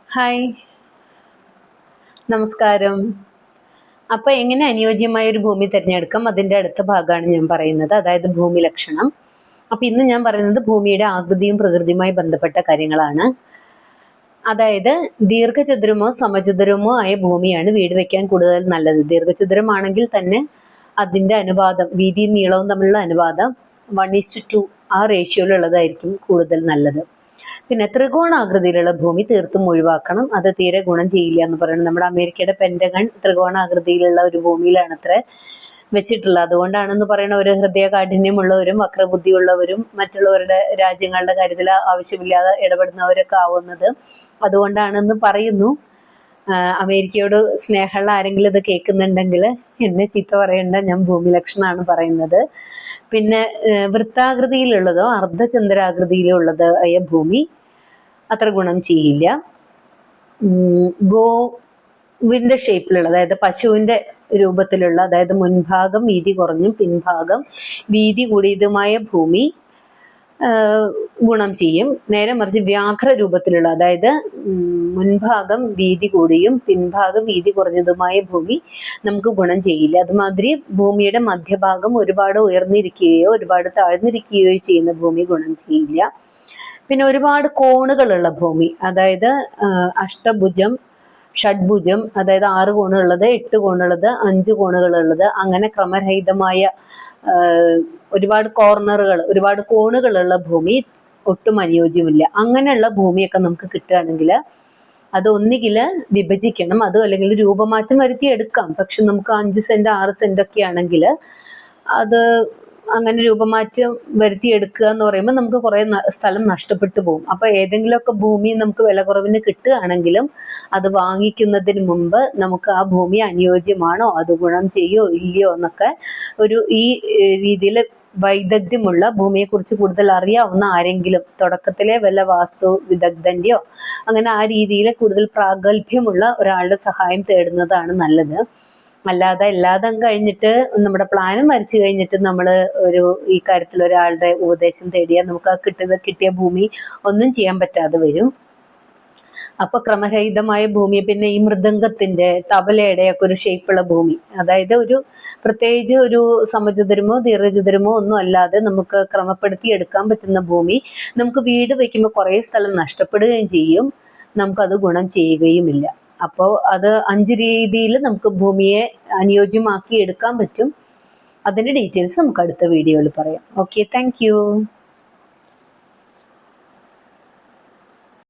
Hi, നമസ്കാരം. അപ്പോൾ എങ്ങനെ അനുയോജ്യമായ ഒരു ഭൂമി തിരഞ്ഞെടുക്കാം, അതിൻ്റെ അടുത്ത ഭാഗമാണ് ഞാൻ പറയുന്നത്, അതായത് ഭൂമി ലക്ഷണം. അപ്പോൾ ഇന്ന് ഞാൻ പറയുന്നത് ഭൂമിയുടെ ആകൃതിയും പ്രകൃതിയുമായി ബന്ധപ്പെട്ട കാര്യങ്ങളാണ്. അതായത് ദീർഘചതുരമോ സമചതുരമോ ആയ ഭൂമിയാണ് വീട് വെക്കാൻ കൂടുതൽ നല്ലത്. ദീർഘചതുരമാണെങ്കിൽ തന്നെ അതിൻ്റെ അനുപാതം, വീതിയും നീളവും തമ്മിലുള്ള അനുപാതം 1:2 ആ റേഷ്യോയിലുള്ളതായിരിക്കും കൂടുതൽ നല്ലത്. പിന്നെ ത്രികോണാകൃതിയിലുള്ള ഭൂമി തീർത്തും ഒഴിവാക്കണം, അത് തീരെ ഗുണം ചെയ്യില്ല എന്ന് പറയുന്നത്. നമ്മുടെ അമേരിക്കയുടെ പെൻറ്റഗൺ ത്രികോണാകൃതിയിലുള്ള ഒരു ഭൂമിയിലാണ് അത്ര വെച്ചിട്ടുള്ളത്. അതുകൊണ്ടാണെന്ന് പറയുന്ന ഒരു ഹൃദയകാഠിന്യമുള്ളവരും വക്രബുദ്ധിയുള്ളവരും മറ്റുള്ളവരുടെ രാജ്യങ്ങളുടെ കാര്യത്തിൽ ആവശ്യമില്ലാതെ ഇടപെടുന്നവരൊക്കെ ആവുന്നത് അതുകൊണ്ടാണെന്ന് പറയുന്നു. അമേരിക്കയോട് സ്നേഹമുള്ള ആരെങ്കിലും ഇത് കേൾക്കുന്നുണ്ടെങ്കിൽ എന്നെ ചീത്ത പറയണ്ട, ഞാൻ ഭൂമി ലക്ഷണമാണ് പറയുന്നത്. പിന്നെ വൃത്താകൃതിയിലുള്ളതോ അർദ്ധചന്ദ്രാകൃതിയിലുള്ളതോ ആയ ഭൂമി അത്ര ഗുണം ചെയ്യില്ല. ഗോവിൻ്റെ ഷേപ്പിലുള്ള, അതായത് പശുവിൻ്റെ രൂപത്തിലുള്ള, അതായത് മുൻഭാഗം വീതി കുറഞ്ഞും പിൻഭാഗം വീതി കൂടിയതുമായ ഭൂമി ഗുണം ചെയ്യും. നേരെ മറിച്ച് വ്യാഘ്ര രൂപത്തിലുള്ള, അതായത് മുൻഭാഗം വീതി കൂടിയും പിൻഭാഗം വീതി കുറഞ്ഞതുമായ ഭൂമി നമുക്ക് ഗുണം ചെയ്യില്ല. അതുമാതിരി ഭൂമിയുടെ മധ്യഭാഗം ഒരുപാട് ഉയർന്നിരിക്കുകയോ ഒരുപാട് താഴ്ന്നിരിക്കുകയോ ചെയ്യുന്ന ഭൂമി ഗുണം ചെയ്യില്ല. പിന്നെ ഒരുപാട് കോണുകളുള്ള ഭൂമി, അതായത് അഷ്ടഭുജം, ഷഡ്ഭുജം, അതായത് 6 കോണുള്ളത്, 8 കോണുള്ളത്, 5 കോണുകളുള്ളത്, അങ്ങനെ ക്രമരഹിതമായ ഒരുപാട് കോർണറുകൾ, ഒരുപാട് കോണുകളുള്ള ഭൂമി ഒട്ടും അനുയോജ്യമില്ല. അങ്ങനെയുള്ള ഭൂമിയൊക്കെ നമുക്ക് കിട്ടുകയാണെങ്കിൽ അത് ഒന്നുകിൽ വിഭജിക്കണം, അതും അല്ലെങ്കിൽ രൂപമാറ്റം വരുത്തി എടുക്കാം. പക്ഷെ നമുക്ക് 5 സെന്റ് 6 സെന്റ് ഒക്കെ ആണെങ്കിൽ അത് അങ്ങനെ രൂപമാറ്റം വരുത്തിയെടുക്കുക എന്ന് പറയുമ്പോൾ നമുക്ക് കുറേ സ്ഥലം നഷ്ടപ്പെട്ടു പോകും. അപ്പോൾ ഏതെങ്കിലുമൊക്കെ ഭൂമി നമുക്ക് വില കുറവിന് കിട്ടുകയാണെങ്കിലും അത് വാങ്ങിക്കുന്നതിന് മുമ്പ് നമുക്ക് ആ ഭൂമി അനുയോജ്യമാണോ, അത് ഗുണം ചെയ്യോ ഇല്ലയോ എന്നൊക്കെ ഈ രീതിയിൽ വൈദഗ്ധ്യമുള്ള, ഭൂമിയെക്കുറിച്ച് കൂടുതൽ അറിയാവുന്ന ആരെങ്കിലും, തുടക്കത്തിലെ വല്ല വാസ്തു വിദഗ്ധൻ്റെയോ അങ്ങനെ ആ രീതിയിൽ കൂടുതൽ പ്രാഗൽഭ്യമുള്ള ഒരാളുടെ സഹായം തേടുന്നതാണ് നല്ലത്. അല്ലാതെ എല്ലാതും കഴിഞ്ഞിട്ട് നമ്മുടെ പ്ലാനും വരച്ചു കഴിഞ്ഞിട്ട് നമ്മൾ ഈ കാര്യത്തിൽ ഒരാളുടെ ഉപദേശം തേടിയാൽ നമുക്ക് ആ കിട്ടിയ ഭൂമി ഒന്നും ചെയ്യാൻ പറ്റാതെ വരും. അപ്പൊ ക്രമരഹിതമായ ഭൂമി, പിന്നെ ഈ മൃദംഗത്തിന്റെ തബലയുടെ ഒക്കെ ഒരു ഷേപ്പുള്ള ഭൂമി, അതായത് പ്രത്യേകിച്ച് ഒരു സമചതുരമോ ദീർഘചതുരമോ ഒന്നും അല്ലാതെ നമുക്ക് ക്രമപ്പെടുത്തി എടുക്കാൻ പറ്റുന്ന ഭൂമി നമുക്ക് വീട് വയ്ക്കുമ്പോൾ കുറേ സ്ഥലം നഷ്ടപ്പെടുകയും ചെയ്യും, നമുക്കത് ഗുണം ചെയ്യുകയുമില്ല. അപ്പോൾ അത് 5 രീതിയിൽ നമുക്ക് ഭൂമിയെ അനുയോജ്യമാക്കി എടുക്കാൻ പറ്റും. അതിൻ്റെ ഡീറ്റെയിൽസ് നമുക്ക് അടുത്ത വീഡിയോയിൽ പറയാം. Okay, thank